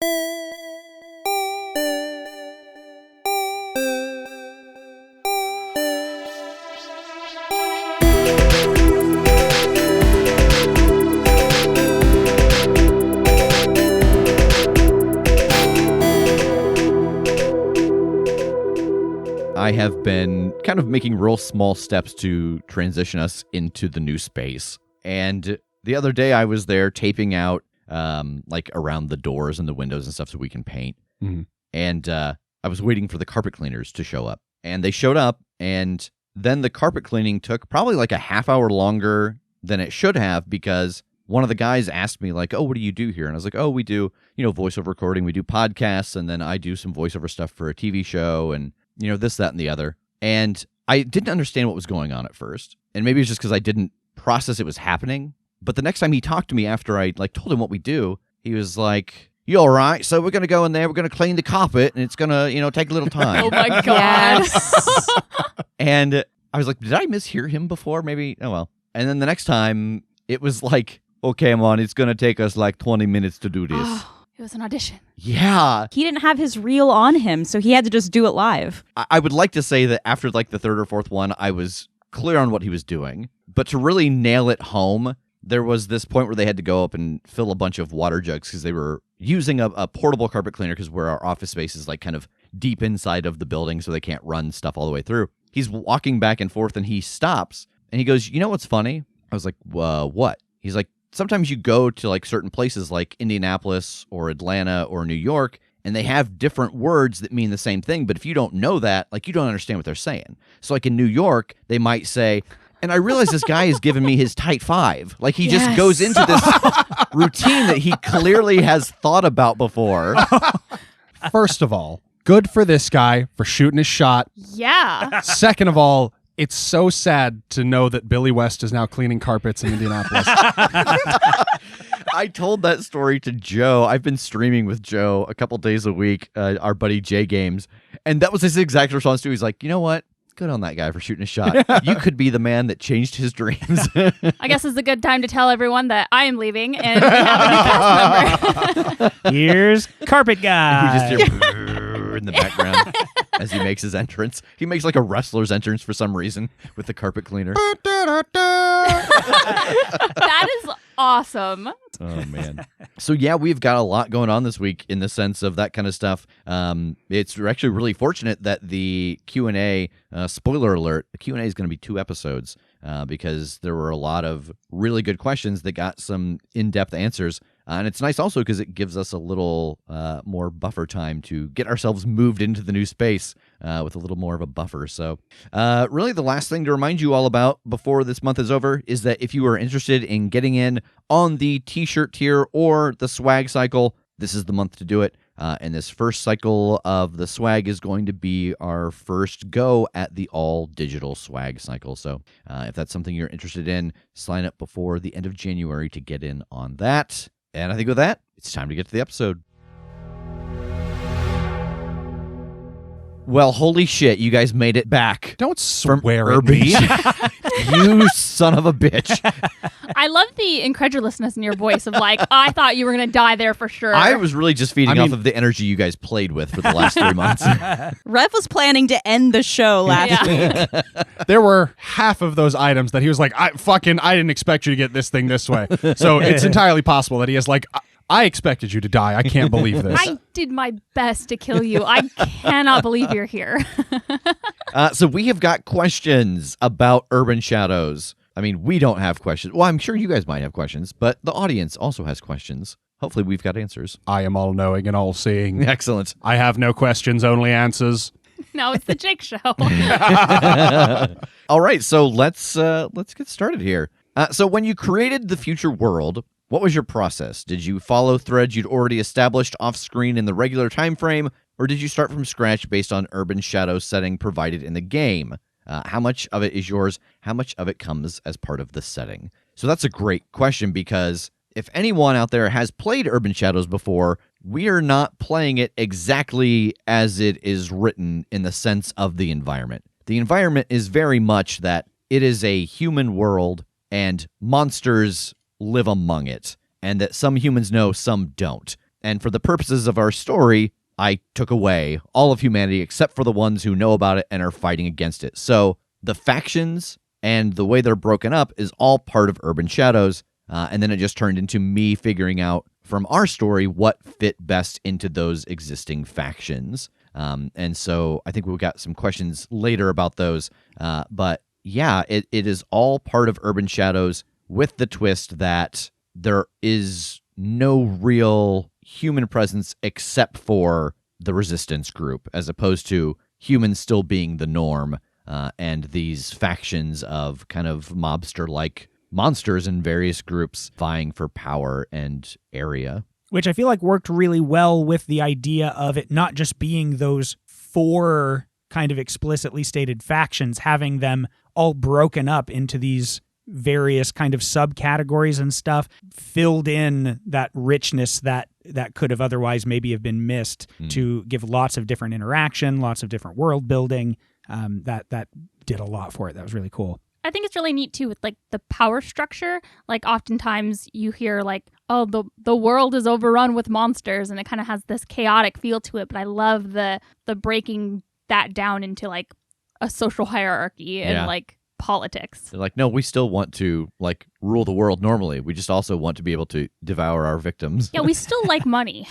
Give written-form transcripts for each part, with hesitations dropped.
I have been kind of making real small steps to transition us into the new space. And the other day I was there taping out like around the doors and the windows and stuff so we can paint. Mm-hmm. And I was waiting for the carpet cleaners to show up. And they showed up, and then the carpet cleaning took probably like a half hour longer than it should have, because one of the guys asked me like, oh, what do you do here? And I was like, oh, we do, voiceover recording. We do podcasts, and then I do some voiceover stuff for a TV show, and this, that, and the other. And I didn't understand what was going on at first. And maybe it's just because I didn't process it was happening. But the next time he talked to me after I told him what we do, he was like, you all right? So we're going to go in there, we're going to clean the carpet, and it's going to, take a little time. Oh my God. And I was like, did I mishear him before? Maybe, oh well. And then the next time, it was like, okay, man, it's going to take us like 20 minutes to do this. It was an audition. Yeah. He didn't have his reel on him, so he had to just do it live. I would like to say that after like the third or fourth one, I was clear on what he was doing. But to really nail it home, there was this point where they had to go up and fill a bunch of water jugs because they were using a portable carpet cleaner, because where our office space is like kind of deep inside of the building, so they can't run stuff all the way through. He's walking back and forth, and he stops, and he goes, you know what's funny? I was like, what? He's like, sometimes you go to like certain places like Indianapolis or Atlanta or New York, and they have different words that mean the same thing. But if you don't know that, like, you don't understand what they're saying. So like in New York, they might say, and I realize this guy is giving me his tight five. Like he just goes into this routine that he clearly has thought about before. First of all, good for this guy for shooting his shot. Yeah. Second of all, it's so sad to know that Billy West is now cleaning carpets in Indianapolis. I told that story to Joe. I've been streaming with Joe a couple days a week, our buddy J Games, and that was his exact response to. He's like, you know what? Good on that guy for shooting a shot. You could be the man that changed his dreams. I guess it's a good time to tell everyone that I am leaving and we have a new cast member. Here's Carpet Guy. You just hear in the background as he makes his entrance. He makes like a wrestler's entrance for some reason with the carpet cleaner. That is awesome. Oh, man. So, yeah, we've got a lot going on this week in the sense of that kind of stuff. We're actually really fortunate that the Q&A, spoiler alert, the Q&A is going to be 2 episodes because there were a lot of really good questions that got some in-depth answers. And it's nice also because it gives us a little more buffer time to get ourselves moved into the new space with a little more of a buffer. So really the last thing to remind you all about before this month is over is that if you are interested in getting in on the t-shirt tier or the swag cycle, this is the month to do it. And this first cycle of the swag is going to be our first go at the all-digital swag cycle. So if that's something you're interested in, sign up before the end of January to get in on that. And I think with that, it's time to get to the episode. Well, holy shit, you guys made it back. Don't swear at Urban me. You son of a bitch. I love the incredulousness in your voice of like, I thought you were going to die there for sure. I was really just feeding off of the energy you guys played with for the last 3 months. Rev was planning to end the show last week. There were half of those items that he was like, I didn't expect you to get this thing this way. So it's entirely possible that he is like, I expected you to die. I can't believe this. I did my best to kill you. I cannot believe you're here. So we have got questions about Urban Shadows. I mean, we don't have questions. Well, I'm sure you guys might have questions, but the audience also has questions. Hopefully we've got answers. I am all-knowing and all-seeing. Excellent. I have no questions, only answers. No, it's the Jake Show. All right, so let's get started here. So when you created the future world, what was your process? Did you follow threads you'd already established off-screen in the regular time frame, or did you start from scratch based on Urban Shadows setting provided in the game? How much of it is yours? How much of it comes as part of the setting? So that's a great question, because if anyone out there has played Urban Shadows before, we are not playing it exactly as it is written in the sense of the environment. The environment is very much that it is a human world and monsters live among it, and that some humans know, some don't. And for the purposes of our story, I took away all of humanity except for the ones who know about it and are fighting against it. So the factions and the way they're broken up is all part of Urban Shadows. And then it just turned into me figuring out from our story what fit best into those existing factions. And so I think we've got some questions later about those. But yeah, it is all part of Urban Shadows with the twist that there is no real human presence except for the resistance group, as opposed to humans still being the norm, and these factions of kind of mobster-like monsters in various groups vying for power and area. Which I feel like worked really well with the idea of it not just being those 4 kind of explicitly stated factions, having them all broken up into these various kind of subcategories and stuff, filled in that richness that could have otherwise maybe have been missed, to give lots of different interaction, lots of different world building. That did a lot for it. That was really cool. I think it's really neat too with like the power structure. Like oftentimes you hear like, oh, the world is overrun with monsters, and it kind of has this chaotic feel to it. But I love the breaking that down into like a social hierarchy and like politics. They're like, no, we still want to like rule the world normally. We just also want to be able to devour our victims. Yeah, we still like money.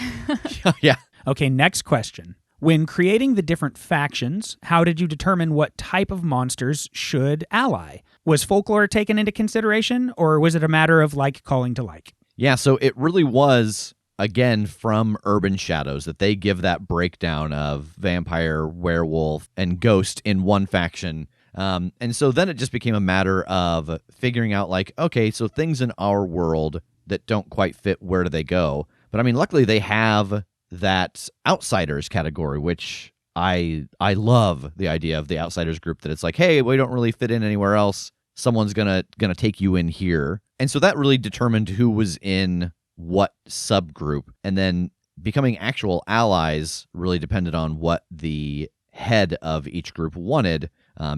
Yeah. Okay, next question. When creating the different factions, how did you determine what type of monsters should ally? Was folklore taken into consideration, or was it a matter of like calling to like? Yeah, so it really was, again, from Urban Shadows that they give that breakdown of vampire, werewolf, and ghost in one faction. And so then it just became a matter of figuring out like, okay, so things in our world that don't quite fit, where do they go? But I mean, luckily they have that outsiders category, which I love the idea of the outsiders group, that it's like, hey, we don't really fit in anywhere else. Someone's gonna take you in here. And so that really determined who was in what subgroup. And then becoming actual allies really depended on what the head of each group wanted,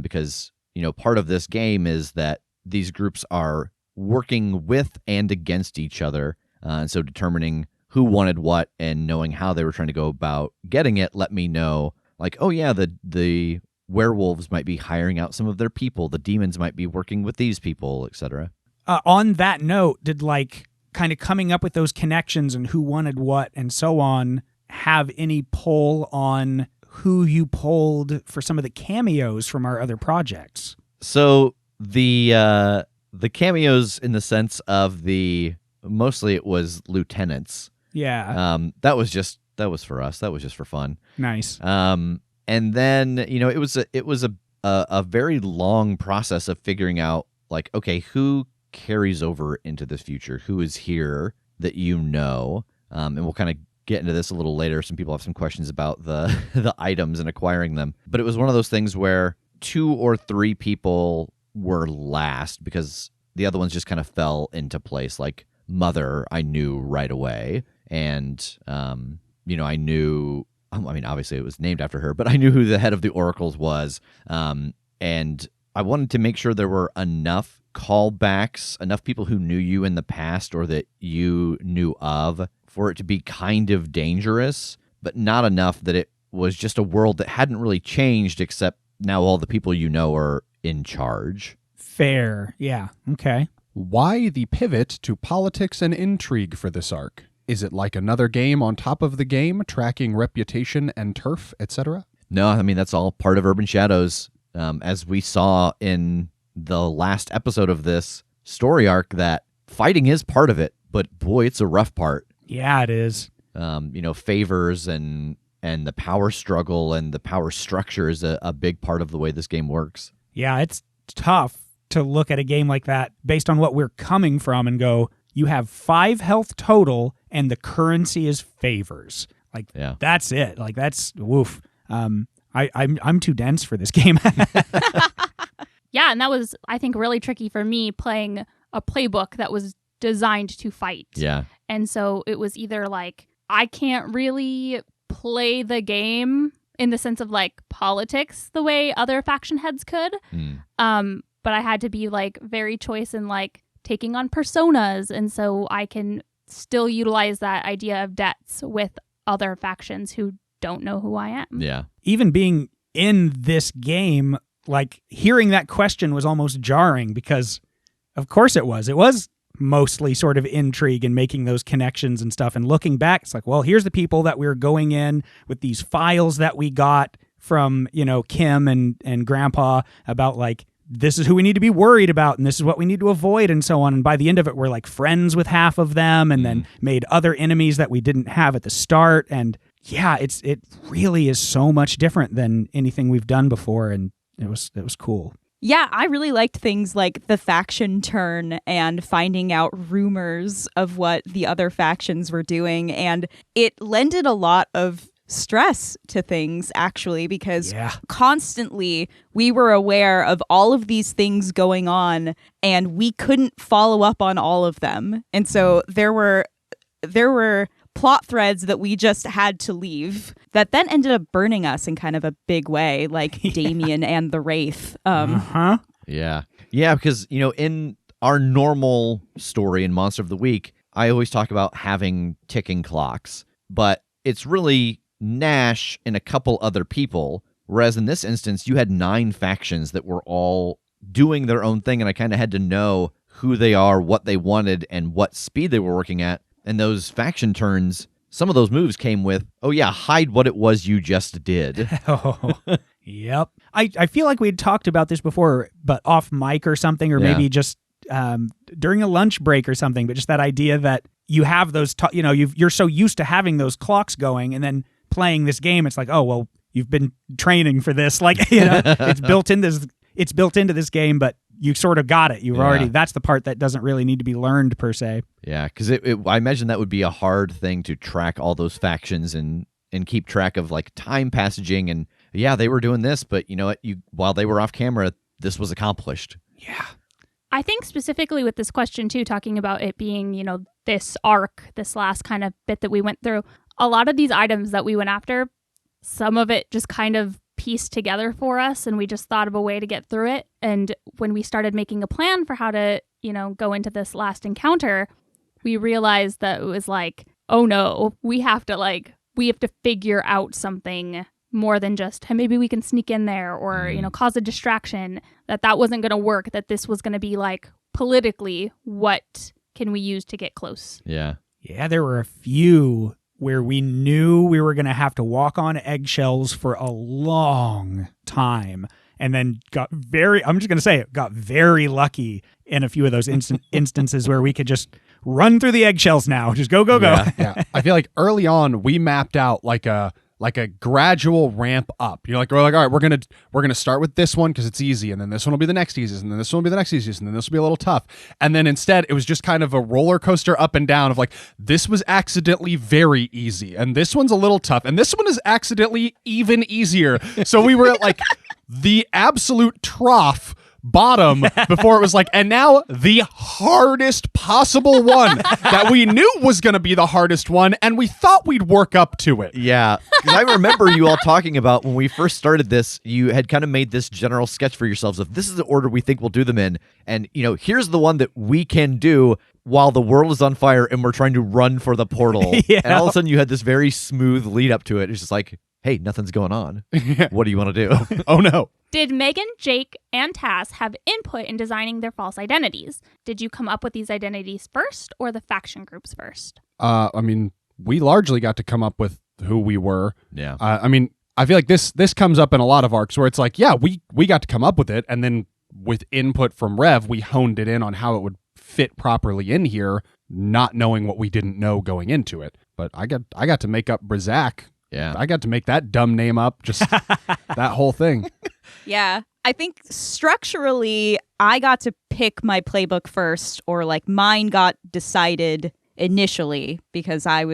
because, you know, part of this game is that these groups are working with and against each other. And so determining who wanted what and knowing how they were trying to go about getting it let me know, like, oh yeah, the werewolves might be hiring out some of their people, the demons might be working with these people, etc. On that note, did like kind of coming up with those connections and who wanted what and so on have any pull on who you pulled for some of the cameos from our other projects? So the cameos, in the sense of mostly it was lieutenants. Yeah. That was for us. That was just for fun. Nice. And then, you know, it was a very long process of figuring out like, okay, who carries over into the future? Who is here that you know? And we'll kind of get into this a little later. Some people have some questions about the items and acquiring them. But it was one of those things where 2 or 3 people were last because the other ones just kind of fell into place. Like Mother, I knew right away. And, you know, I knew, I mean, obviously it was named after her, but I knew who the head of the Oracles was. And I wanted to make sure there were enough callbacks, enough people who knew you in the past or that you knew of for it to be kind of dangerous, but not enough that it was just a world that hadn't really changed, except now all the people you know are in charge. Fair. Yeah. Okay. Why the pivot to politics and intrigue for this arc? Is it like another game on top of the game, tracking reputation and turf, etc.? No, I mean, that's all part of Urban Shadows. As we saw in the last episode of this story arc, that fighting is part of it, but boy, it's a rough part. Yeah, it is. You know, favors and the power struggle and the power structure is a big part of the way this game works. Yeah, it's tough to look at a game like that based on what we're coming from and go, you have 5 health total and the currency is favors. Like, yeah. That's it. Like, that's woof. I'm too dense for this game. Yeah, and that was, I think, really tricky for me playing a playbook that was designed to fight. Yeah. And so it was either like, I can't really play the game in the sense of like politics the way other faction heads could. But I had to be like very choice in like taking on personas. And so I can still utilize that idea of debts with other factions who don't know who I am. Yeah. Even being in this game, like hearing that question was almost jarring because of course it was. It was mostly sort of intrigue and making those connections and stuff. And looking back, it's like, well, here's the people that we were going in with these files that we got from, Kim and Grandpa about like, this is who we need to be worried about and this is what we need to avoid and so on. And by the end of it, we're like friends with half of them and then made other enemies that we didn't have at the start. And yeah, it really is so much different than anything we've done before. And it was cool. Yeah, I really liked things like the faction turn and finding out rumors of what the other factions were doing. And it lended a lot of stress to things, actually, because constantly we were aware of all of these things going on and we couldn't follow up on all of them. And so there were plot threads that we just had to leave that then ended up burning us in kind of a big way, like Damien and the Wraith. Yeah. Yeah, because, in our normal story in Monster of the Week, I always talk about having ticking clocks, but it's really Nash and a couple other people, whereas in this instance, you had 9 factions that were all doing their own thing, and I kind of had to know who they are, what they wanted, and what speed they were working at. And those faction turns, some of those moves came with, oh yeah, hide what it was you just did. Yep. I feel like we'd talked about this before, but off mic or something, or maybe just during a lunch break or something, but just that idea that you have those, you're so used to having those clocks going and then playing this game, it's like, oh, well, you've been training for this. Like, it's built into this game, but you sort of got it. You've already, that's the part that doesn't really need to be learned per se. Yeah, because I imagine that would be a hard thing to track all those factions and keep track of like time passaging. And yeah, they were doing this, but you know what? While they were off camera, this was accomplished. Yeah. I think specifically with this question too, talking about it being, this arc, this last kind of bit that we went through, a lot of these items that we went after, some of it just kind of pieced together for us and we just thought of a way to get through it. And when we started making a plan for how to, go into this last encounter, we realized that it was like, oh no, we have to figure out something more than just, hey, maybe we can sneak in there or, cause a distraction, that wasn't going to work, that this was going to be like politically, what can we use to get close? Yeah. Yeah, there were a few where we knew we were going to have to walk on eggshells for a long time and then got very lucky in a few of those instances where we could just run through the eggshells now. Just go. Yeah. I feel like early on we mapped out like a gradual ramp up. We're like, all right, we're gonna start with this one because it's easy, and then this one will be the next easiest, and then this one will be the next easiest, and then this will be a little tough. And then instead, it was just kind of a roller coaster up and down of like, this was accidentally very easy, and this one's a little tough, and this one is accidentally even easier. So we were at like the absolute trough bottom before it was like, and now the hardest possible one that we knew was going to be the hardest one, and we thought we'd work up to it. Yeah, because I remember you all talking about when we first started this, you had kind of made this general sketch for yourselves of this is the order we think we'll do them in, and here's the one that we can do while the world is on fire and we're trying to run for the portal. Yeah. And all of a sudden you had this very smooth lead up to it. It's just like, hey, nothing's going on. What do you want to do? Oh no. Did Megan, Jake, and Tass have input in designing their false identities? Did you come up with these identities first or the faction groups first? I mean, we largely got to come up with who we were. Yeah. I mean, I feel like this comes up in a lot of arcs where it's like, yeah, we got to come up with it, and then with input from Rev, we honed it in on how it would fit properly in here, not knowing what we didn't know going into it. But I got to make up Brizak. Yeah. I got to make that dumb name up, just that whole thing. Yeah. I think structurally, I got to pick my playbook first, or like mine got decided initially because I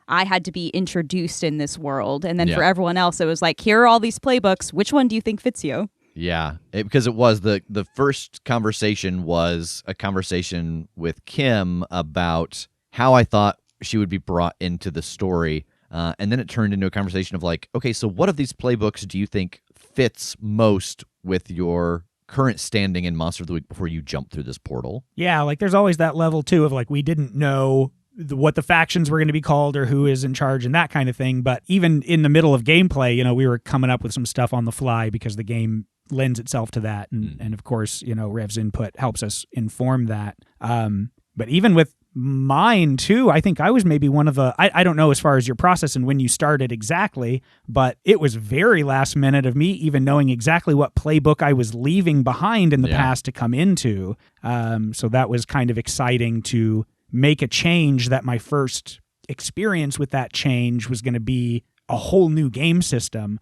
had to be introduced in this world. And then for everyone else, it was like, here are all these playbooks. Which one do you think fits you? Yeah, because it was the first conversation was a conversation with Kim about how I thought she would be brought into the story. And then it turned into a conversation of like, okay, so what of these playbooks do you think fits most with your current standing in Monster of the Week before you jump through this portal? Yeah, like there's always that level too of like, we didn't know what the factions were going to be called or who is in charge and that kind of thing. But even in the middle of gameplay, we were coming up with some stuff on the fly because the game lends itself to that. And of course, Rev's input helps us inform that. But even with mine too, I think I was maybe one of the, I don't know as far as your process and when you started exactly, but it was very last minute of me even knowing exactly what playbook I was leaving behind in the past to come into. So that was kind of exciting to make a change that my first experience with that change was going to be a whole new game system.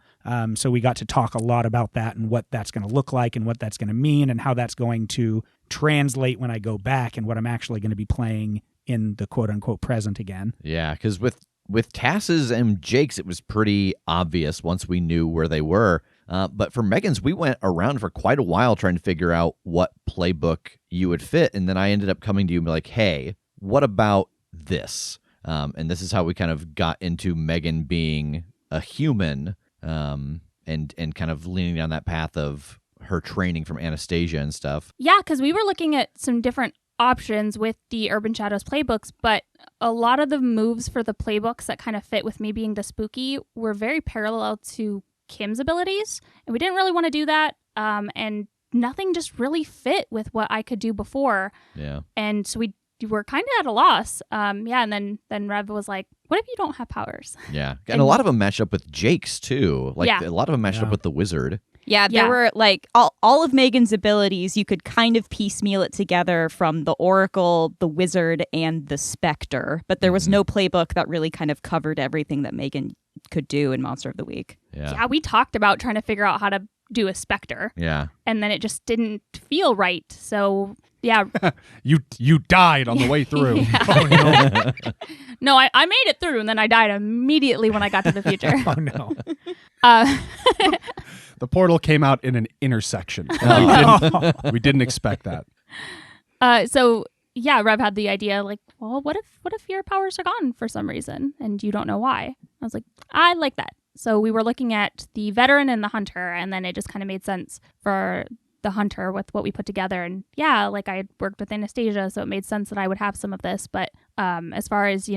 So we got to talk a lot about that and what that's going to look like and what that's going to mean and how that's going to translate when I go back and what I'm actually going to be playing in the quote unquote present again. Yeah, because with Tass's and Jake's, it was pretty obvious once we knew where they were. But for Megan's, we went around for quite a while trying to figure out what playbook you would fit. And then I ended up coming to you and be like, hey, what about this? And this is how we kind of got into Megan being a human and kind of leaning down that path of her training from Anastasia and stuff. Yeah, because we were looking at some different options with the Urban Shadows playbooks, but a lot of the moves for the playbooks that kind of fit with me being the spooky were very parallel to Kim's abilities, and we didn't really want to do that, and nothing just really fit with what I could do before. Yeah. And so we were kind of at a loss. And then Rev was like, what if you don't have powers? Yeah. And a lot of them match up with Jake's too. Like Yeah. a lot of them matched up with the wizard. Yeah, there were like all of Megan's abilities, you could kind of piecemeal it together from the Oracle, the Wizard, and the Spectre. But there was no playbook that really kind of covered everything that Megan could do in Monster of the Week. Yeah, we talked about trying to figure out how to do a Spectre. Yeah. And then it just didn't feel right. So, yeah. You died on the way through. Yeah. Oh, no. No, I made it through, and then I died immediately when I got to the future. Oh, no. The portal came out in an intersection. We didn't expect that. So yeah, Rev had the idea like, well, what if your powers are gone for some reason and you don't know why? I was like, I like that. So we were looking at the veteran and the hunter, and then it just kind of made sense for the hunter with what we put together. And yeah, like I had worked with Anastasia, so it made sense that I would have some of this. But as far as,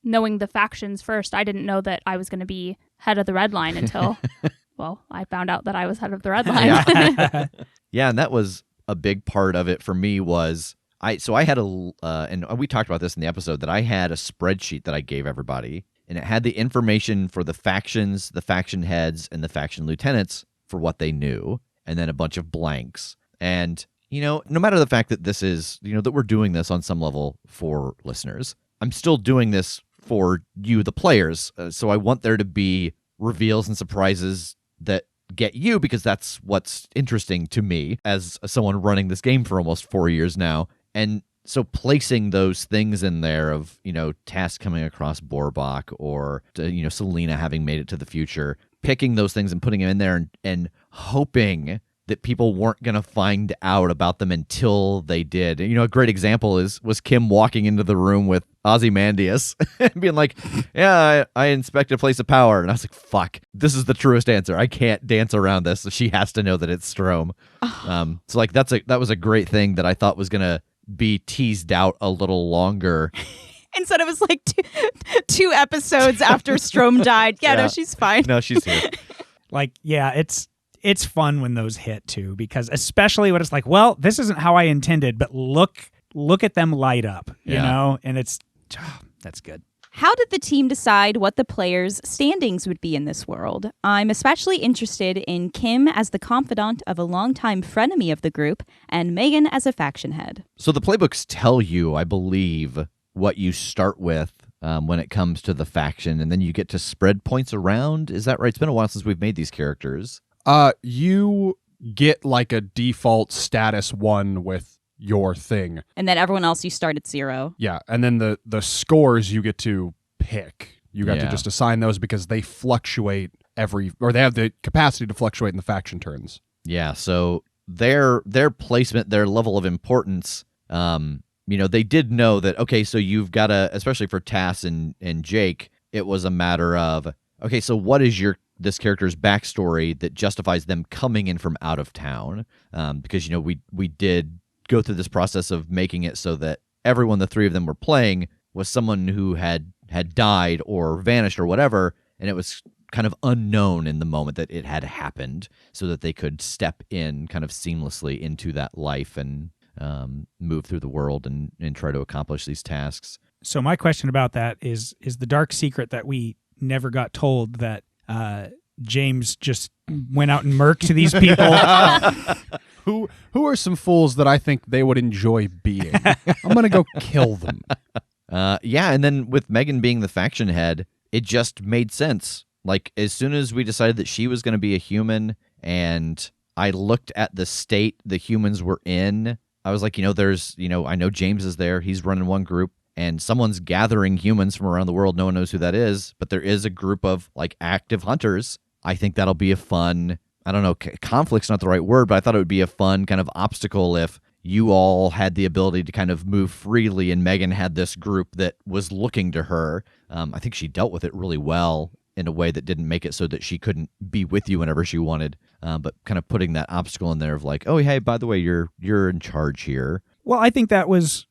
knowing the factions first, I didn't know that I was going to be head of the Red Line until, well, I found out that I was head of the Red Line. Yeah. Yeah, and that was a big part of it for me was I had and we talked about this in the episode, that I had a spreadsheet that I gave everybody, and it had the information for the factions, the faction heads, and the faction lieutenants for what they knew, and then a bunch of blanks. And, no matter the fact that this is, that we're doing this on some level for listeners, I'm still doing this for you, the players. So I want there to be reveals and surprises that get you, because that's what's interesting to me as someone running this game for almost 4 years now. And so placing those things in there of, Tass coming across Borbach, or, Selena having made it to the future, picking those things and putting them in there and hoping that people weren't going to find out about them until they did. A great example was Kim walking into the room with Ozymandias and being like, yeah, I inspected a place of power. And I was like, fuck, this is the truest answer. I can't dance around this. So she has to know that it's Strom. So like that was a great thing that I thought was going to be teased out a little longer. Instead, it was like two episodes after Strom died. Yeah, no, she's fine. No, she's here. Like, yeah, it's fun when those hit too, because especially when it's like, well, this isn't how I intended, but look at them light up, and it's that's good. How did the team decide what the players' standings would be in this world? I'm especially interested in Kim as the confidant of a longtime frenemy of the group, and Megan as a faction head. So the playbooks tell you, I believe, what you start with when it comes to the faction, and then you get to spread points around. Is that right? It's been a while since we've made these characters. You get like a default status 1 with your thing. And then everyone else, you start at 0. Yeah, and then the scores you get to pick. You got to just assign those because they fluctuate or they have the capacity to fluctuate in the faction turns. Yeah, so their placement, their level of importance, they did know that, okay, so you've got to, especially for Tass and Jake, it was a matter of, okay, so what is this character's backstory that justifies them coming in from out of town? Because, we did go through this process of making it so that everyone the three of them were playing was someone who had died or vanished or whatever, and it was kind of unknown in the moment that it had happened, so that they could step in kind of seamlessly into that life and move through the world and try to accomplish these tasks. So my question about that is the dark secret that we never got told that James just went out and murked these people. Who are some fools that I think they would enjoy being? I'm gonna go kill them. Yeah, and then with Megan being the faction head, it just made sense. Like, as soon as we decided that she was going to be a human, and I looked at the state the humans were in, I was like, there's, I know James is there. He's running one group, and someone's gathering humans from around the world. No one knows who that is, but there is a group of, like, active hunters. I think that'll be a fun, I don't know, conflict's not the right word, but I thought it would be a fun kind of obstacle if you all had the ability to kind of move freely, and Megan had this group that was looking to her. I think she dealt with it really well in a way that didn't make it so that she couldn't be with you whenever she wanted, but kind of putting that obstacle in there of like, oh, hey, by the way, you're in charge here. Well, I think that was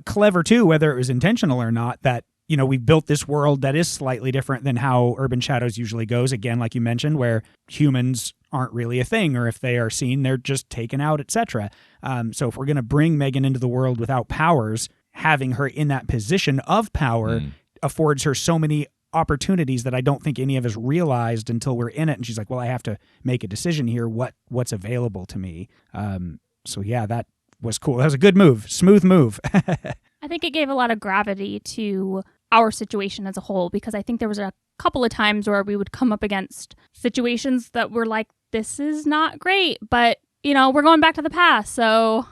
clever too, whether it was intentional or not, that, we've built this world that is slightly different than how Urban Shadows usually goes. Again, like you mentioned, where humans aren't really a thing, or if they are seen, they're just taken out, etc. So if we're going to bring Megan into the world without powers, having her in that position of power affords her so many opportunities that I don't think any of us realized until we're in it. And she's like, well, I have to make a decision here. What's available to me? So yeah, that was cool. That was a good move. Smooth move. I think it gave a lot of gravity to our situation as a whole, because I think there was a couple of times where we would come up against situations that were like, this is not great, but we're going back to the past, so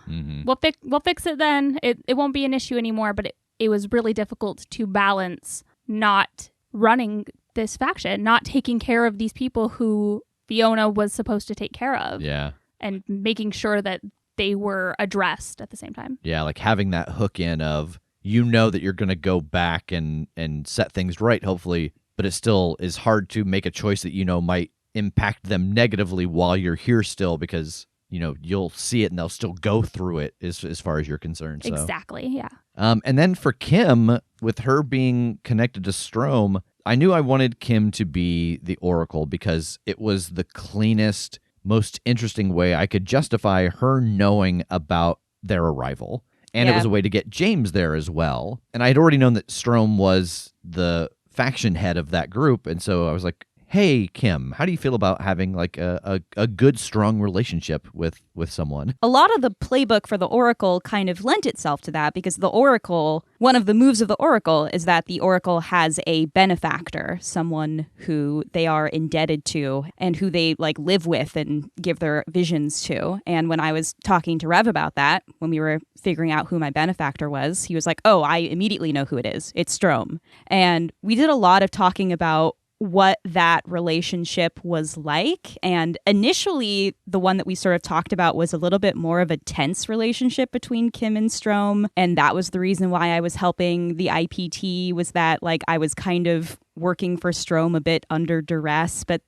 we'll fix it then. It won't be an issue anymore. But it was really difficult to balance not running this faction, not taking care of these people who Fiona was supposed to take care of. Yeah. And making sure that they were addressed at the same time. Yeah, like having that hook in of, that you're going to go back and set things right, hopefully, but it still is hard to make a choice that might impact them negatively while you're here still, because you'll see it and they'll still go through it as far as you're concerned. So. Exactly, yeah. And then for Kim, with her being connected to Strom, I knew I wanted Kim to be the Oracle because it was the cleanest, most interesting way I could justify her knowing about their arrival. And it was a way to get James there as well. And I had already known that Strom was the faction head of that group. And so I was like, hey, Kim, how do you feel about having like a good, strong relationship with someone? A lot of the playbook for the Oracle kind of lent itself to that, because the Oracle, one of the moves of the Oracle is that the Oracle has a benefactor, someone who they are indebted to and who they like live with and give their visions to. And when I was talking to Rev about that, when we were figuring out who my benefactor was, he was like, oh, I immediately know who it is. It's Strom. And we did a lot of talking about what that relationship was like. And initially, the one that we sort of talked about was a little bit more of a tense relationship between Kim and Strom. And that was the reason why I was helping the IPT, was that like I was kind of working for Strom a bit under duress. But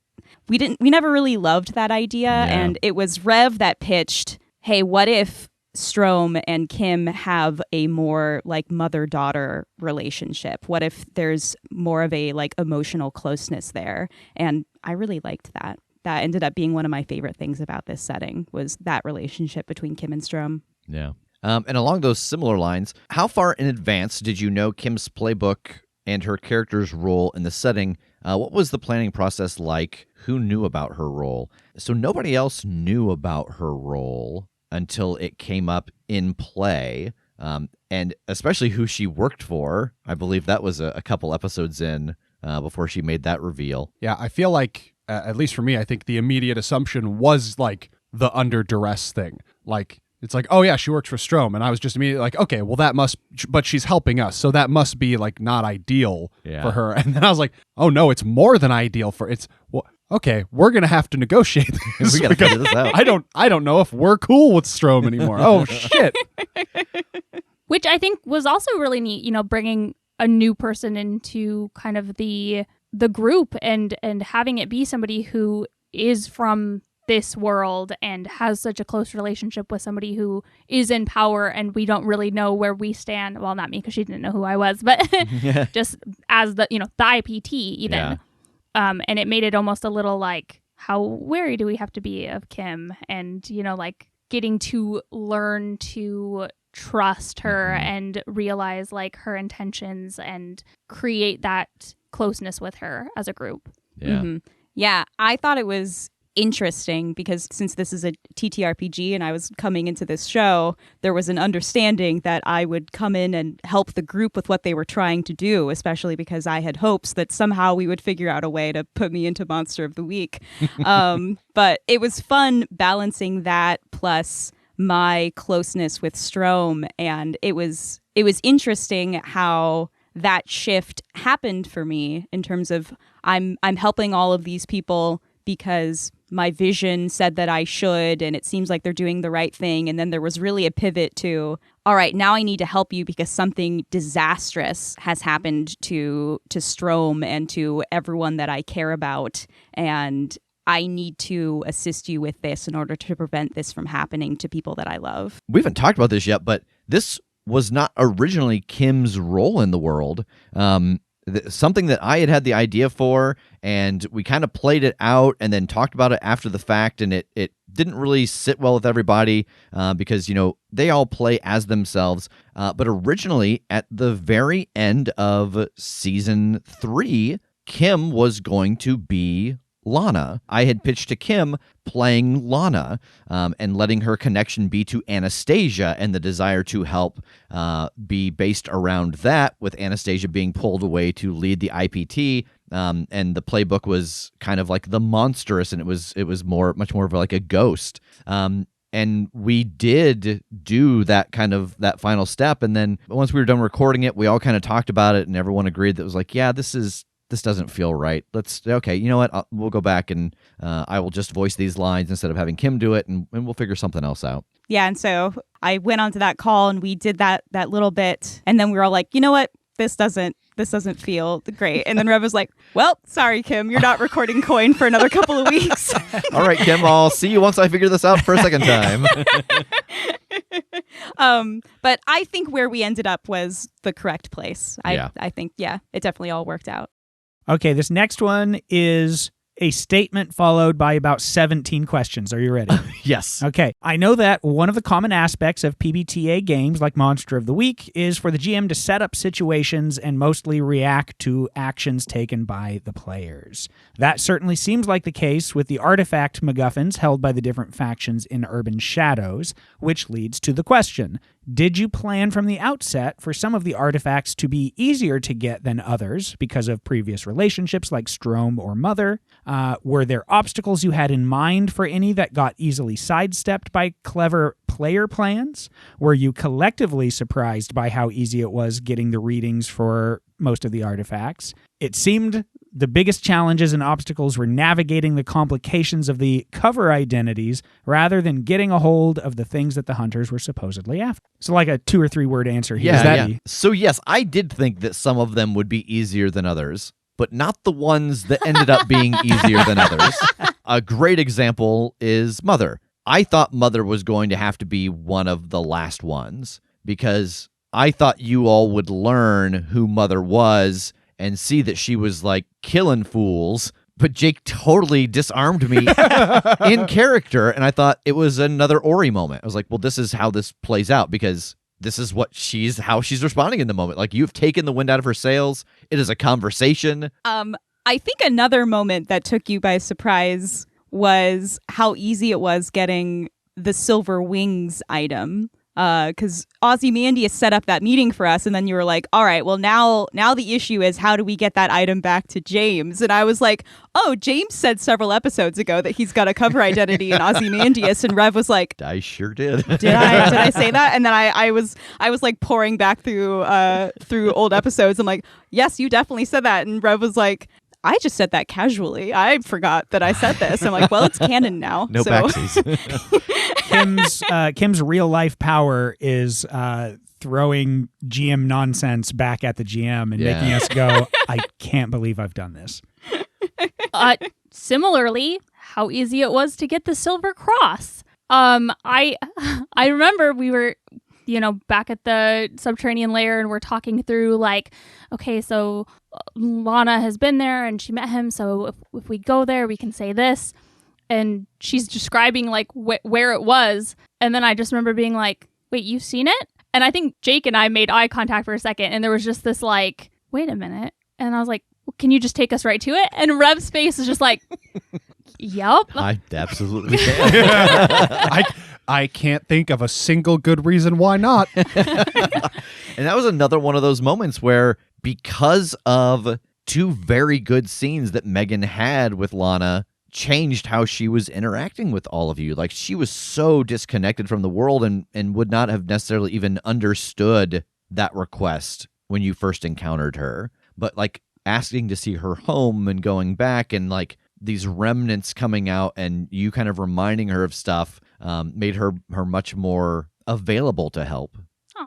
we never really loved that idea. Yeah. And it was Rev that pitched, hey, what if Strom and Kim have a more like mother-daughter relationship? What if there's more of a like emotional closeness there? And I really liked that. That ended up being one of my favorite things about this setting, was that relationship between Kim and Strom. Yeah. And along those similar lines, how far in advance did you know Kim's playbook and her character's role in the setting? What was the planning process like? Who knew about her role? So nobody else knew about her role until it came up in play, and especially who she worked for. I believe that was a couple episodes in before she made that reveal. Yeah, I feel like, at least for me, I think the immediate assumption was like the under duress thing. Like, it's like, oh yeah, she works for Strom. And I was just immediately like, okay, well but she's helping us. So that must be like not ideal for her. And then I was like, oh no, it's more than ideal okay, we're going to have to negotiate this. We got to figure this out. I don't know if we're cool with Strom anymore. Oh shit. Which I think was also really neat, bringing a new person into kind of the group and having it be somebody who is from this world and has such a close relationship with somebody who is in power, and we don't really know where we stand. Well, not me, because she didn't know who I was, but just as the IPT even. Yeah. And it made it almost a little like, how wary do we have to be of Kim? And, like getting to learn to trust her and realize like her intentions and create that closeness with her as a group. Yeah. Mhm. Yeah, I thought it was interesting because since this is a TTRPG and I was coming into this show, there was an understanding that I would come in and help the group with what they were trying to do, especially because I had hopes that somehow we would figure out a way to put me into Monster of the Week. But it was fun balancing that plus my closeness with Strom, and it was interesting how that shift happened for me in terms of I'm helping all of these people because my vision said that I should, and it seems like they're doing the right thing. And then there was really a pivot to, all right, now I need to help you because something disastrous has happened to Strom and to everyone that I care about. And I need to assist you with this in order to prevent this from happening to people that I love. We haven't talked about this yet, but this was not originally Kim's role in the world. Something that I had the idea for, and we kind of played it out and then talked about it after the fact, and it didn't really sit well with everybody because, they all play as themselves. But originally, at the very end of season 3, Kim was going to be Lana. I had pitched to Kim playing Lana and letting her connection be to Anastasia, and the desire to help be based around that, with Anastasia being pulled away to lead the IPT. And the playbook was kind of like the monstrous, and it was much more of like a ghost. And we did do that final step. And then once we were done recording it, we all kind of talked about it, and everyone agreed that it was like, yeah, this doesn't feel right. Okay, you know what? We'll go back and I will just voice these lines instead of having Kim do it, and we'll figure something else out. Yeah, and so I went onto that call and we did that little bit, and then we were all like, you know what? This doesn't feel great. And then Rev was like, well, sorry, Kim, you're not recording Coin for another couple of weeks. All right, Kim, I'll see you once I figure this out for a second time. But I think where we ended up was the correct place. Yeah. I think, it definitely all worked out. Okay, this next one is a statement followed by about 17 questions. Are you ready? Yes. Okay. I know that one of the common aspects of PBTA games like Monster of the Week is for the GM to set up situations and mostly react to actions taken by the players. That certainly seems like the case with the artifact MacGuffins held by the different factions in Urban Shadows, which leads to the question: did you plan from the outset for some of the artifacts to be easier to get than others because of previous relationships like Strom or Mother? Were there obstacles you had in mind for any that got easily sidestepped by clever player plans? Were you collectively surprised by how easy it was getting the readings for most of the artifacts? It seemed the biggest challenges and obstacles were navigating the complications of the cover identities rather than getting a hold of the things that the hunters were supposedly after. So like a 2 or 3 word answer here. Yeah. So yes, I did think that some of them would be easier than others, but not the ones that ended up being easier than others. A great example is Mother. I thought Mother was going to have to be one of the last ones because I thought you all would learn who Mother was and see that she was like killing fools. But Jake totally disarmed me in character, and I thought it was another Ori moment. I was like, well, this is how this plays out because this is how she's responding in the moment. Like, you've taken the wind out of her sails. It is a conversation. I think another moment that took you by surprise was how easy it was getting the Silver Wings item. Because Ozymandias set up that meeting for us, and then you were like, all right, well, now the issue is how do we get that item back to James? And I was like, oh, James said several episodes ago that he's got a cover identity in Ozymandias, and Rev was like, I sure did. Did I say that? And then I was like pouring back through old episodes. I'm like, yes, you definitely said that. And Rev was like, I just said that casually. I forgot that I said this. I'm like, well, it's canon now. No so. backsies. Kim's real life power is throwing GM nonsense back at the GM and making us go, I can't believe I've done this. Similarly, how easy it was to get the Silver Cross. I remember we were, back at the subterranean lair, and we're talking through like, okay, so Lana has been there and she met him, so if we go there, we can say this. And she's describing like where it was, and then I just remember being like, wait, you've seen it? And I think Jake and I made eye contact for a second, and there was just this like, wait a minute. And I was like, well, can you just take us right to it? And Rev's face is just like, yep. I absolutely can. I can't think of a single good reason why not. And that was another one of those moments where, because of two very good scenes that Megan had with Lana, changed how she was interacting with all of you. Like, she was so disconnected from the world and would not have necessarily even understood that request when you first encountered her. But like asking to see her home and going back, and like these remnants coming out and you kind of reminding her of stuff, made her much more available to help.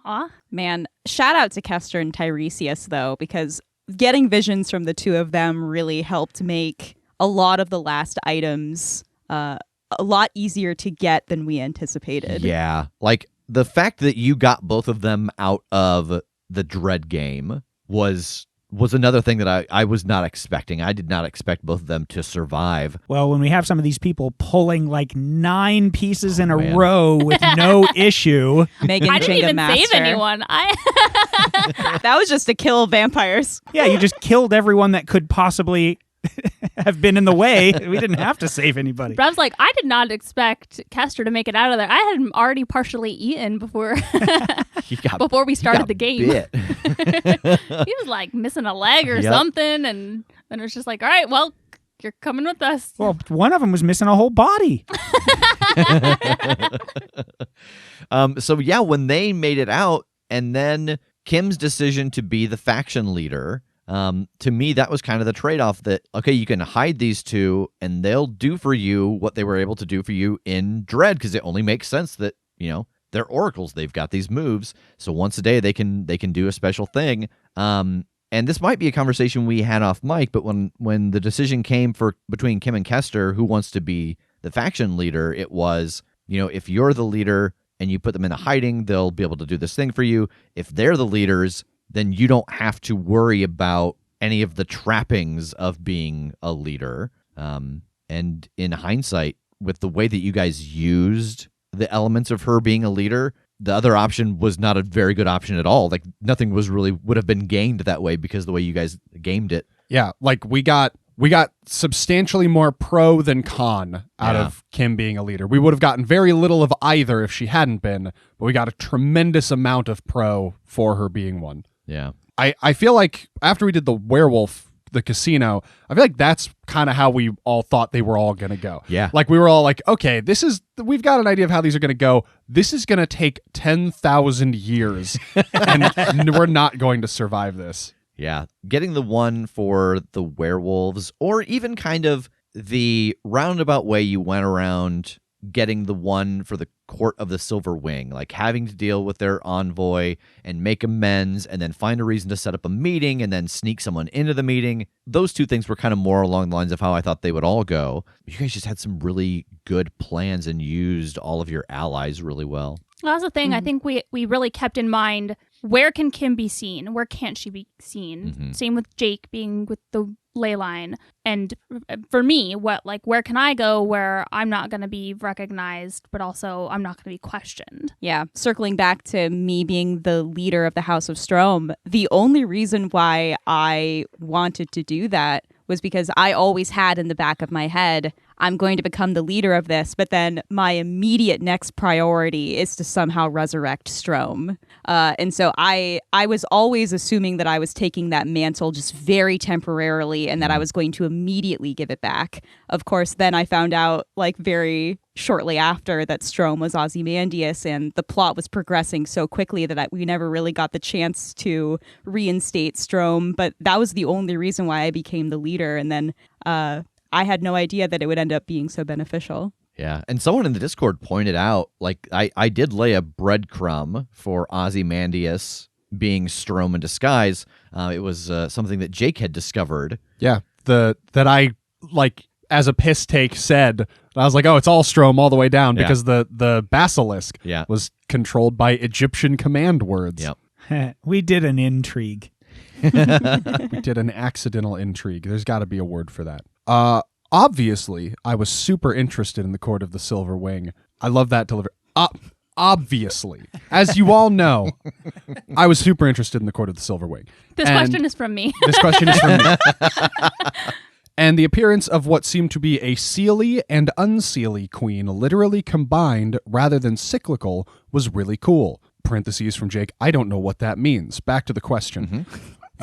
Aw. Man, shout out to Kester and Tiresias, though, because getting visions from the two of them really helped make a lot of the last items a lot easier to get than we anticipated. Yeah. Like, the fact that you got both of them out of the Dread game was another thing that I was not expecting. I did not expect both of them to survive. Well, when we have some of these people pulling like 9 pieces in a man. row with no issue. Megan I didn't Chinga even Master. save anyone. That was just to kill vampires. Yeah, you just killed everyone that could possibly have been in the way. We didn't have to save anybody. Rev's like, I did not expect Kester to make it out of there. I had him already partially eaten before before we started the game. He was like missing a leg or Yep. something, and then it was just like, all right, well, you're coming with us. Well, one of them was missing a whole body. So yeah, when they made it out, and then Kim's decision to be the faction leader, to me, that was kind of the trade-off that, okay, you can hide these two and they'll do for you what they were able to do for you in Dread, because it only makes sense that, they're oracles. They've got these moves. So once a day they can do a special thing. And this might be a conversation we had off mic, but when the decision came between Kim and Kester, who wants to be the faction leader, it was, if you're the leader and you put them into hiding, they'll be able to do this thing for you. If they're the leaders, then you don't have to worry about any of the trappings of being a leader. And in hindsight, with the way that you guys used the elements of her being a leader, the other option was not a very good option at all. Like, nothing would have been gained that way because of the way you guys gamed it. Yeah, like we got substantially more pro than con out of Kim being a leader. We would have gotten very little of either if she hadn't been, but we got a tremendous amount of pro for her being one. Yeah. I feel like after we did the werewolf, the casino, I feel like that's kind of how we all thought they were all going to go. Yeah. Like, we were all like, okay, we've got an idea of how these are going to go. This is going to take 10,000 years and we're not going to survive this. Yeah. Getting the one for the werewolves, or even kind of the roundabout way you went around getting the one for the Court of the Silver Wing, like having to deal with their envoy and make amends and then find a reason to set up a meeting and then sneak someone into the meeting. Those two things were kind of more along the lines of how I thought they would all go. You guys just had some really good plans and used all of your allies really well. Well, that's the thing. I think we really kept in mind, where can Kim be seen? Where can't she be seen? Mhm. Same with Jake being with the ley line. And for me, where can I go where I'm not going to be recognized, but also I'm not going to be questioned? Yeah, circling back to me being the leader of the House of Strom, the only reason why I wanted to do that was because I always had in the back of my head, I'm going to become the leader of this, but then my immediate next priority is to somehow resurrect Strom. And so I was always assuming that I was taking that mantle just very temporarily and that I was going to immediately give it back. Of course, then I found out like very shortly after that Strom was Ozymandias, and the plot was progressing so quickly that we never really got the chance to reinstate Strom, but that was the only reason why I became the leader. And then I had no idea that it would end up being so beneficial. Yeah, and someone in the Discord pointed out, like, I did lay a breadcrumb for Ozymandias being Strom in disguise. It was something that Jake had discovered. Yeah, that I like as a piss take said, I was like, oh, it's Alstrom all the way down Yeah. because the basilisk Yeah. was controlled by Egyptian command words. Yep. We did an intrigue. We did an accidental intrigue. There's got to be a word for that. Obviously, I was super interested in the Court of the Silver Wing. I love that delivery. Obviously, as you all know, I was super interested in the Court of the Silver Wing. This And question is from me. This question is from me. And the appearance of what seemed to be a Seelie and unseelie queen literally combined rather than cyclical was really cool. Parentheses from Jake, I don't know what that means. Back to the question.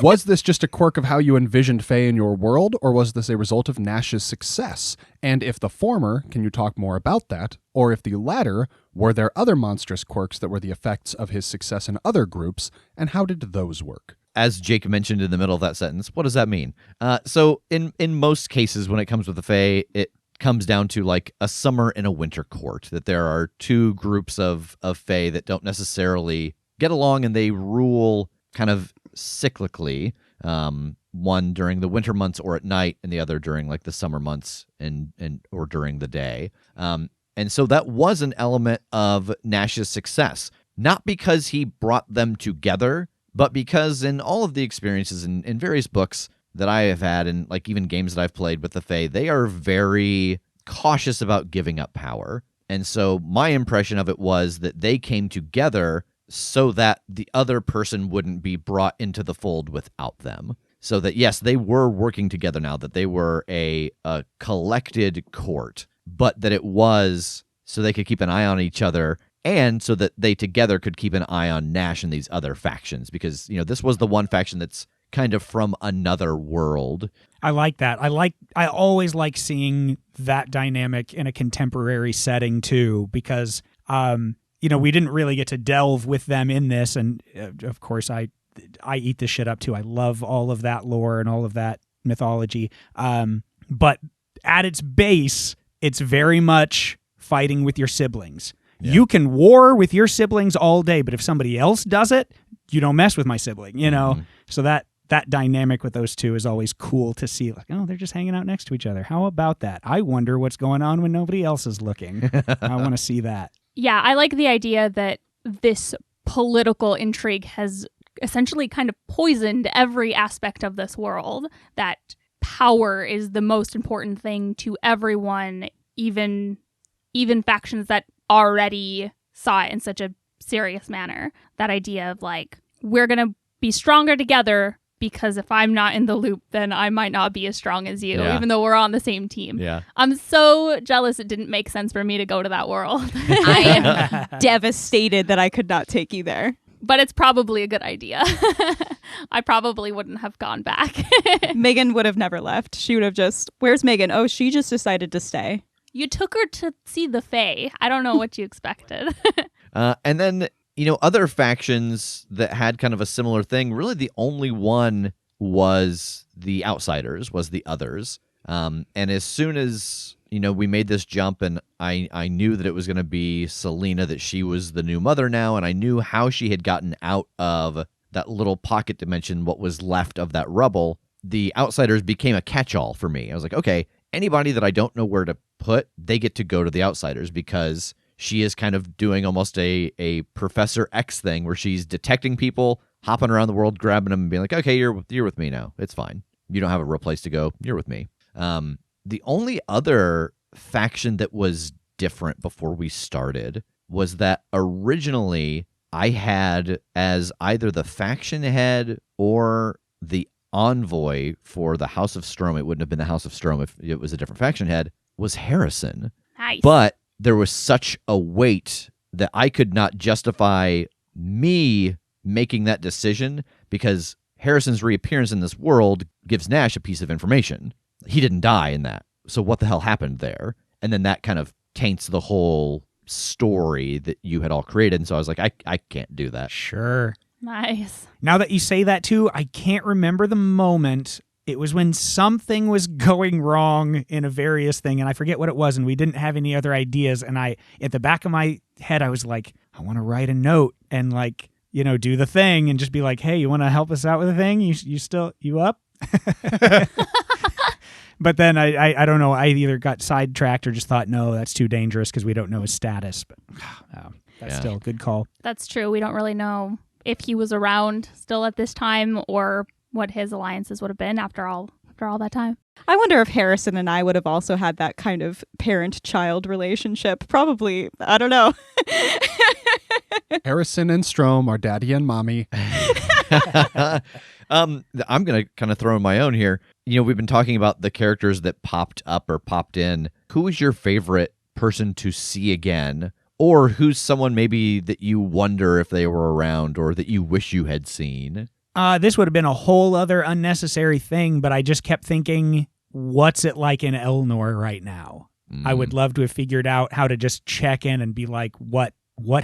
Was this just a quirk of how you envisioned Faye in your world, or was this a result of Nash's success? And if the former, can you talk more about that? Or if the latter, were there other monstrous quirks that were the effects of his success in other groups, and how did those work? As Jake mentioned in the middle of that sentence, what does that mean? So in most cases, when it comes with the Fae, it comes down to like a summer and a winter court, that there are two groups of Fae that don't necessarily get along, and they rule kind of cyclically, one during the winter months or at night, and the other during like the summer months and or during the day. And so that was an element of Nash's success, not because he brought them together, but because in all of the experiences in various books that I have had, and like even games that I've played with the Fae, they are very cautious about giving up power. And so my impression of it was that they came together so that the other person wouldn't be brought into the fold without them. So that, yes, they were working together now, that they were a collected court, but that it was so they could keep an eye on each other, and so that they together could keep an eye on Nash and these other factions, because, you know, this was the one faction that's kind of from another world. I like that. I always like seeing that dynamic in a contemporary setting too, because we didn't really get to delve with them in this, and of course I eat this shit up too. I love all of that lore and all of that mythology. But at its base, it's very much fighting with your siblings. Yeah. You can war with your siblings all day, but if somebody else does it, you don't mess with my sibling, you know? Mhm. So that dynamic with those two is always cool to see. Like, oh, they're just hanging out next to each other. How about that? I wonder what's going on when nobody else is looking. I want to see that. Yeah, I like the idea that this political intrigue has essentially kind of poisoned every aspect of this world, that power is the most important thing to everyone, even factions that already saw it in such a serious manner. That idea of like, we're going to be stronger together, because if I'm not in the loop, then I might not be as strong as you, Yeah. even though we're on the same team. Yeah. I'm so jealous it didn't make sense for me to go to that world. I am devastated that I could not take you there. But it's probably a good idea. I probably wouldn't have gone back. Megan would have never left. She would have just, where's Megan? Oh, she just decided to stay. You took her to see the Fae. I don't know what you expected. And then, other factions that had kind of a similar thing, really the only one was the Outsiders, was the Others. And as soon as, we made this jump, and I knew that it was going to be Selena, that she was the new mother now, and I knew how she had gotten out of that little pocket dimension, what was left of that rubble, the Outsiders became a catch-all for me. I was like, okay, anybody that I don't know where to put, they get to go to the Outsiders, because she is kind of doing almost a Professor X thing where she's detecting people, hopping around the world, grabbing them and being like, okay, you're with me now. It's fine. You don't have a real place to go. You're with me. The only other faction that was different before we started was that originally I had as either the faction head or the envoy for the House of Strom. It wouldn't have been the House of Strom if it was a different faction head, was Harrison. Nice. But there was such a weight that I could not justify me making that decision, because Harrison's reappearance in this world gives Nash a piece of information. He didn't die in that. So what the hell happened there? And then that kind of taints the whole story that you had all created. And so I was like, I can't do that. Sure. Nice. Now that you say that too, I can't remember the moment. It was when something was going wrong in a various thing, and I forget what it was, and we didn't have any other ideas. And at the back of my head, I was like, I want to write a note and do the thing and just be like, hey, you want to help us out with the thing? You up? But then I don't know. I either got sidetracked or just thought, no, that's too dangerous because we don't know his status. But that's still a good call. That's true. We don't really know if he was around still at this time or what his alliances would have been after all that time. I wonder if Harrison and I would have also had that kind of parent-child relationship. Probably. I don't know. Harrison and Strom are daddy and mommy. I'm going to kind of throw in my own here. We've been talking about the characters that popped up or popped in. Who is your favorite person to see again? Or who's someone maybe that you wonder if they were around or that you wish you had seen? This would have been a whole other unnecessary thing, but I just kept thinking, what's it like in Elnor right now? I would love to have figured out how to just check in and be like, what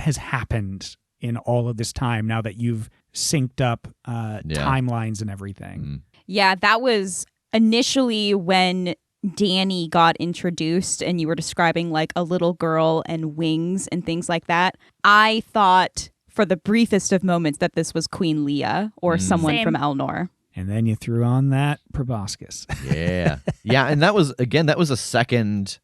has happened in all of this time now that you've synced up timelines and everything. Yeah, that was initially when Danny got introduced and you were describing like a little girl and wings and things like that. I thought for the briefest of moments that this was Queen Leah or someone Same. from Elnor. And then you threw on that proboscis. Yeah. Yeah, and that was a second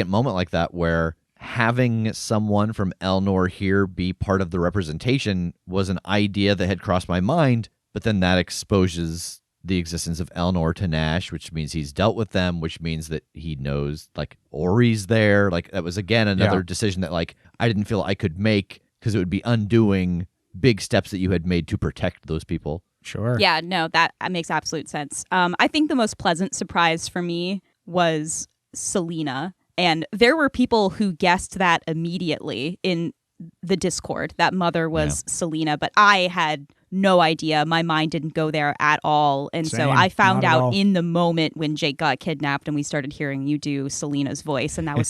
moment like that where having someone from Elnor here be part of the representation was an idea that had crossed my mind, but then that exposes the existence of Elnor to Nash, which means he's dealt with them, which means that he knows like Ori's there. Like that was again another decision that like I didn't feel I could make because it would be undoing big steps that you had made to protect those people. Sure. Yeah, no, that makes absolute sense. I think the most pleasant surprise for me was Selena. And there were people who guessed that immediately in the Discord, that Mother was Selena, but I had no idea. My mind didn't go there at all. And so I found Not at out all. in the moment when Jake got kidnapped and we started hearing you do Selena's voice. And that was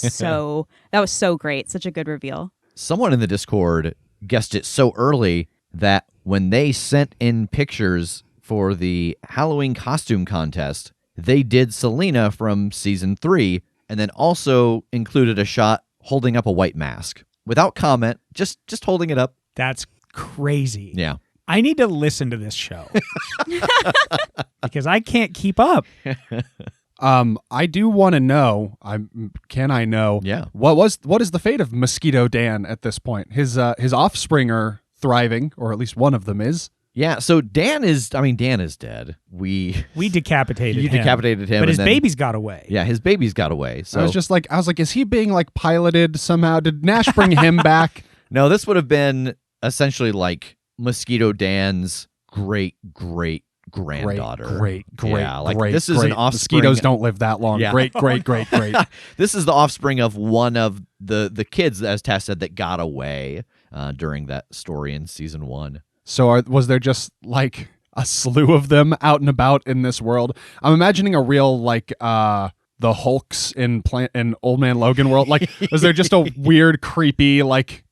so great. Such a good reveal. Someone in the Discord guessed it so early that when they sent in pictures for the Halloween costume contest, they did Selena from season 3 and then also included a shot holding up a white mask without comment, just holding it up. That's crazy. Yeah. I need to listen to this show because I can't keep up. I do want to know. Can I know? Yeah. What is the fate of Mosquito Dan at this point? His offspring are thriving, or at least one of them is. Yeah, so Dan is dead. We decapitated You him. decapitated him. But his and then- babies got away. Yeah, his babies got away. So I was like, is he being like piloted somehow? Did Nash bring him back? no, this would have been essentially like Mosquito Dan's great granddaughter. Great. Yeah, like great, this is great. an offspring. Mosquitoes don't live that long. Yeah. Great. This is the offspring of one of the kids, as Tess said, that got away during that story in season 1. So was there just like a slew of them out and about in this world? I'm imagining a real like the Hulks in Old Man Logan world. Like, was there just a weird, creepy like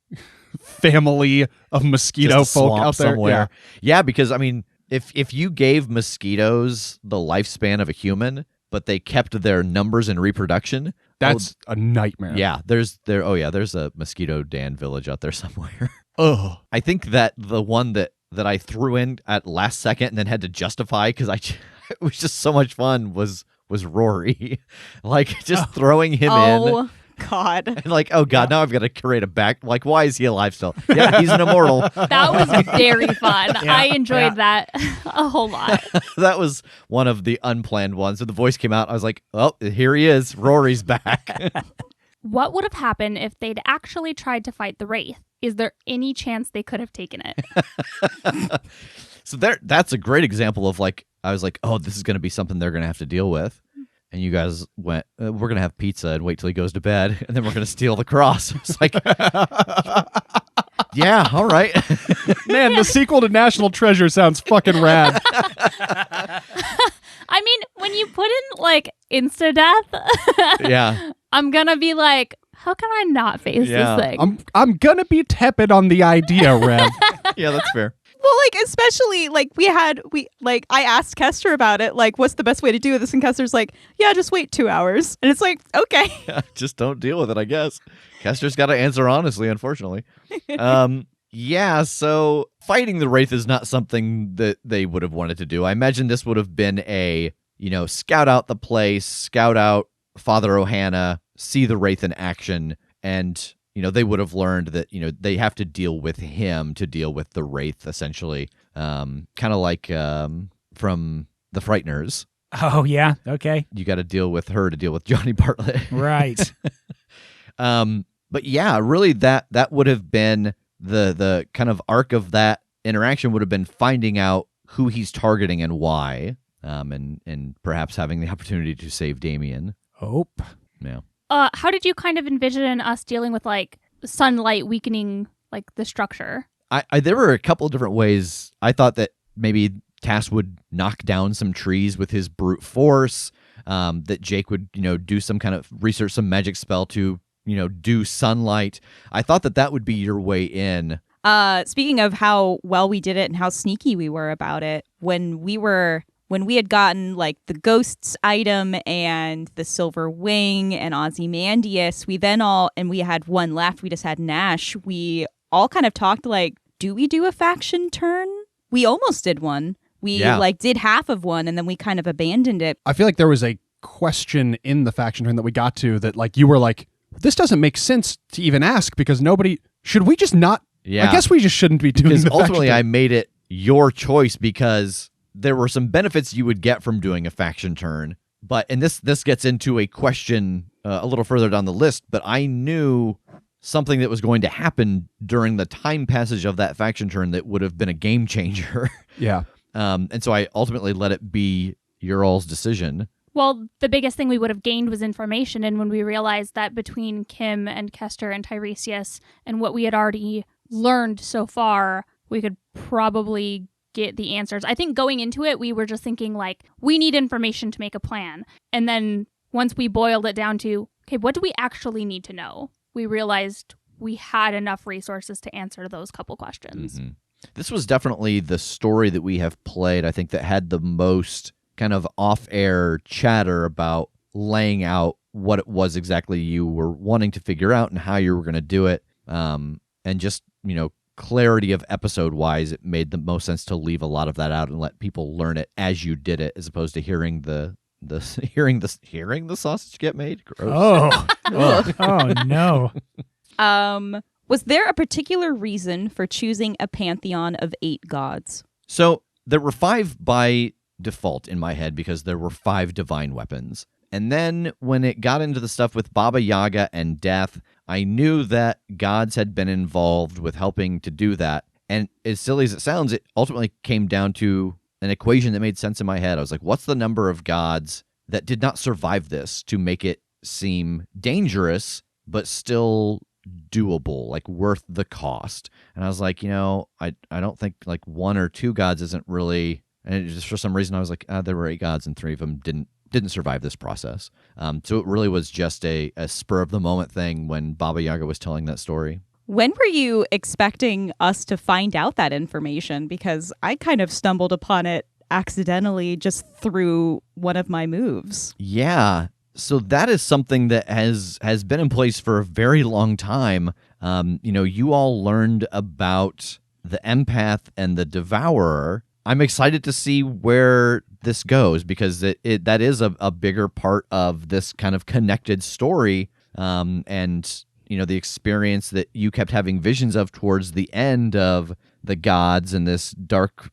family of mosquito Just a folk swamp out there? somewhere? Yeah, because I mean, if you gave mosquitoes the lifespan of a human, but they kept their numbers and reproduction, That's a nightmare. yeah, there's a Mosquito Dan village out there somewhere. Oh, I think that the one that I threw in at last second and then had to justify because it was just so much fun was Rory, like just throwing him in. Oh, God. And like, oh God, now I've got to create a back. Like, why is he alive still? Yeah, he's an immortal. That was very fun. I enjoyed that a whole lot. That was one of the unplanned ones. So the voice came out. I was like, oh, here he is. Rory's back. What would have happened if they'd actually tried to fight the Wraith? Is there any chance they could have taken it? So that's a great example of like, I was like, oh, this is going to be something they're going to have to deal with. And you guys went, we're going to have pizza and wait till he goes to bed. And then we're going to steal the cross. It's like, yeah, all right. Man, the sequel to National Treasure sounds fucking rad. I mean, when you put in like insta-death, Yeah. I'm going to be like, how can I not face Yeah. this thing? I'm gonna be tepid on the idea, Rev. Yeah, that's fair. Well, like, especially, like, I asked Kester about it, like, what's the best way to do this? And Kester's like, yeah, just wait 2 hours. And it's like, okay. Just don't deal with it, I guess. Kester's got to answer honestly, unfortunately. Yeah, so fighting the Wraith is not something that they would have wanted to do. I imagine this would have been scout out the place, scout out Father Ohana, see the Wraith in action, and they would have learned that they have to deal with him to deal with the Wraith, essentially. Kind of like from the Frighteners. Oh yeah, okay, You got to deal with her to deal with Johnny Bartlett. right. But yeah, really that would have been the kind of arc of that interaction would have been finding out who he's targeting and why, and perhaps having the opportunity to save Damien. Hope. Yeah. How did you kind of envision us dealing with like sunlight weakening like the structure? I there were a couple of different ways. I thought that maybe Cass would knock down some trees with his brute force, that Jake would, do some kind of research, some magic spell to, do sunlight. I thought that would be your way in. Speaking of how well we did it and how sneaky we were about it, when we had gotten like the ghosts item and the silver wing and Ozymandias, we had one left. We just had Nash. We all kind of talked like, do we do a faction turn? We almost did one. We did half of one and then we kind of abandoned it. I feel like there was a question in the faction turn that we got to that like you were like, this doesn't make sense to even ask because should we just not? Yeah. I guess we just shouldn't be doing Because the ultimately faction I turn. made it your choice because there were some benefits you would get from doing a faction turn. And this gets into a question a little further down the list, but I knew something that was going to happen during the time passage of that faction turn that would have been a game changer. Yeah. And so I ultimately let it be your all's decision. Well, the biggest thing we would have gained was information, and when we realized that between Kim and Kester and Tiresias and what we had already learned so far, we could probably get the answers. I think going into it, we were just thinking like, we need information to make a plan. And then once we boiled it down to, okay, what do we actually need to know? We realized we had enough resources to answer those couple questions. Mhm. This was definitely the story that we have played, I think, that had the most kind of off-air chatter about laying out what it was exactly you were wanting to figure out and how you were going to do it. And just, clarity of episode-wise, it made the most sense to leave a lot of that out and let people learn it as you did it, as opposed to hearing the sausage get made. Gross. Oh no. Was there a particular reason for choosing a pantheon of 8 gods? So there were 5 by default in my head because there were 5 divine weapons. And then when it got into the stuff with Baba Yaga and Death, I knew that gods had been involved with helping to do that. And as silly as it sounds, it ultimately came down to an equation that made sense in my head. I was like, what's the number of gods that did not survive this to make it seem dangerous, but still doable, like worth the cost? And I was like, I don't think like 1 or 2 gods isn't really, and it just for some reason I was like, there were 8 gods and 3 of them didn't survive this process. So it really was just a spur of the moment thing when Baba Yaga was telling that story. When were you expecting us to find out that information? Because I kind of stumbled upon it accidentally just through one of my moves. Yeah. So that is something that has been in place for a very long time. You all learned about the empath and the devourer. I'm excited to see where this goes because that is a bigger part of this kind of connected story. And the experience that you kept having visions of towards the end of the gods and this dark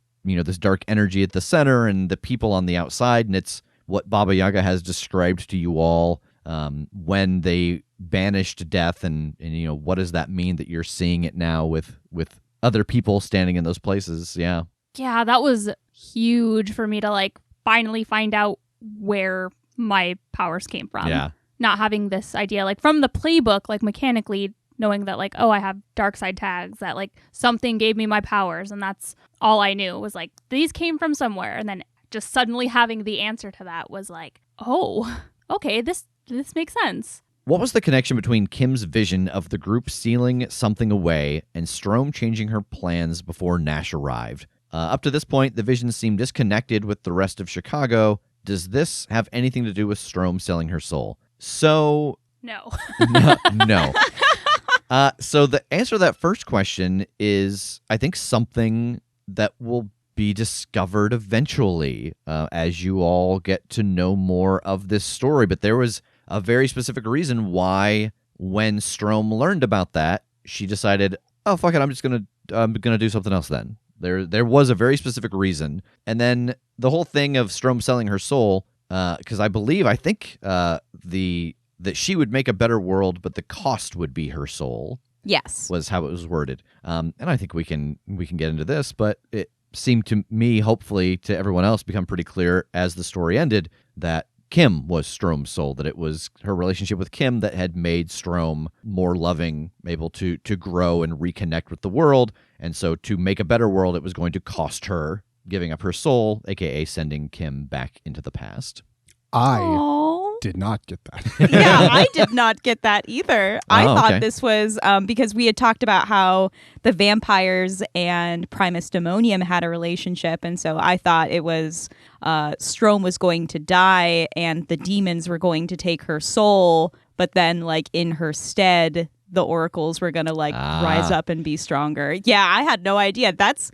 energy at the center and the people on the outside. And it's what Baba Yaga has described to you all when they banished Death, and what does that mean that you're seeing it now with other people standing in those places? Yeah. Yeah, that was huge for me to like finally find out where my powers came from. Yeah. Not having this idea like from the playbook, like mechanically knowing that like, oh, I have dark side tags, that like something gave me my powers, and that's all I knew was like these came from somewhere. And then just suddenly having the answer to that was like, oh, okay, this makes sense. What was the connection between Kim's vision of the group sealing something away and Strom changing her plans before Nash arrived? Up to this point, the visions seemed disconnected with the rest of Chicago. Does this have anything to do with Strom selling her soul? So, No. no. So the answer to that first question is, I think, something that will be discovered eventually as you all get to know more of this story. But there was a very specific reason why, when Strom learned about that, she decided, oh, fuck it, I'm gonna do something else then. There was a very specific reason. And then the whole thing of Strom selling her soul, because I think that she would make a better world, but the cost would be her soul. Yes. Was how it was worded. And I think we can get into this, but it seemed to me, hopefully to everyone else, become pretty clear as the story ended that Kim was Strom's soul, that it was her relationship with Kim that had made Strom more loving, able to grow and reconnect with the world. And so to make a better world, it was going to cost her giving up her soul, aka sending Kim back into the past. I did not get that. Yeah, I did not get that either. I thought okay. this was because we had talked about how the vampires and Primus Demonium had a relationship, and so I thought it was Strom was going to die and the demons were going to take her soul, but then like in her stead the oracles were gonna rise up and be stronger. Yeah, I had no idea. That's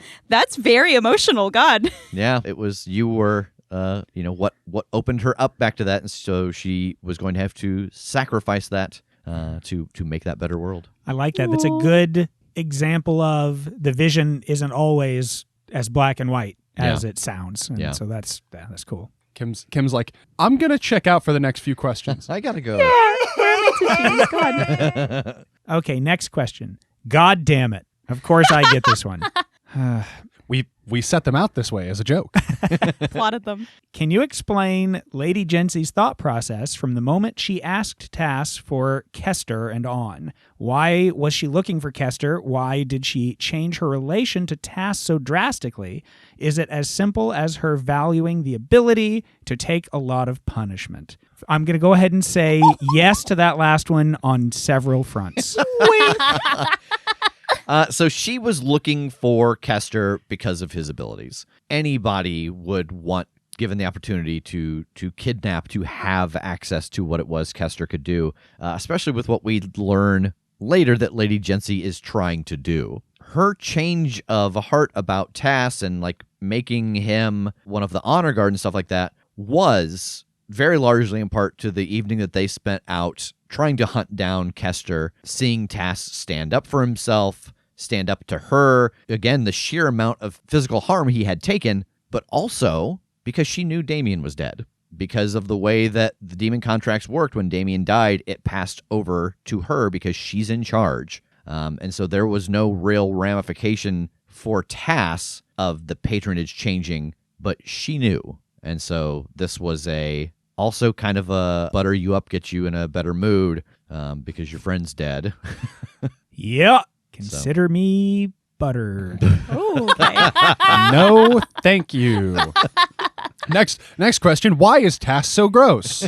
very emotional. God. Yeah, it was, you were what opened her up back to that, and so she was going to have to sacrifice that to make that better world. I like that. That's a good example of the vision isn't always as black and white as it sounds. And so that's cool. Kim's like, I'm gonna check out for the next few questions. I gotta go. Okay, next question. God damn it. Of course I get this one. We set them out this way as a joke. Plotted them. Can you explain Lady Jency's thought process from the moment she asked Tass for Kester and on? Why was she looking for Kester? Why did she change her relation to Tass so drastically? Is it as simple as her valuing the ability to take a lot of punishment? I'm going to go ahead and say yes to that last one on several fronts. So she was looking for Kester because of his abilities. Anybody would want, given the opportunity to kidnap, to have access to what it was Kester could do, especially with what we learn later that Lady Jency is trying to do. Her change of heart about Tass and making him one of the honor guard and stuff like that was very largely in part to the evening that they spent out trying to hunt down Kester, seeing Tass stand up for himself, stand up to her. Again, the sheer amount of physical harm he had taken, but also because she knew Damien was dead. Because of the way that the demon contracts worked, when Damien died, it passed over to her because she's in charge. And so there was no real ramification for Tass of the patronage changing, but she knew. And so this was also kind of a butter you up, get you in a better mood because your friend's dead. Yeah. Consider me buttered. Oh, okay. No, thank you. Next question. Why is Tass so gross?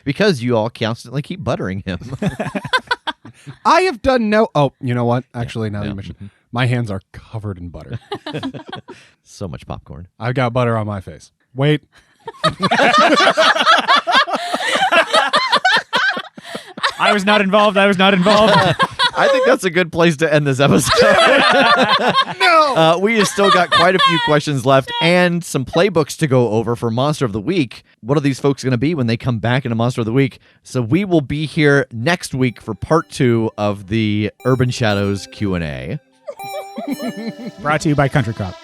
Because you all constantly keep buttering him. I have done no... Oh, you know what? Actually, now that you mention, my hands are covered in butter. So much popcorn. I've got butter on my face. Wait. I was not involved. I think that's a good place to end this episode. No! We have still got quite a few questions left and some playbooks to go over for Monster of the Week. What are these folks going to be when they come back into Monster of the Week? So we will be here next week for part 2 of the Urban Shadows Q&A. Brought to you by Country Cop.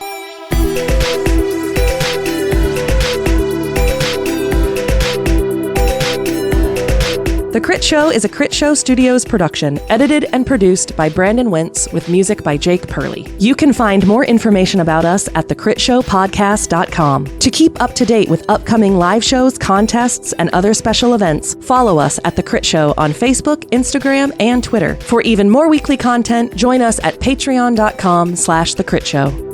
The Crit Show is a Crit Show Studios production, edited and produced by Brandon Wentz with music by Jake Purley. You can find more information about us at thecritshowpodcast.com. To keep up to date with upcoming live shows, contests, and other special events, follow us at The Crit Show on Facebook, Instagram, and Twitter. For even more weekly content, join us at patreon.com/thecritShow.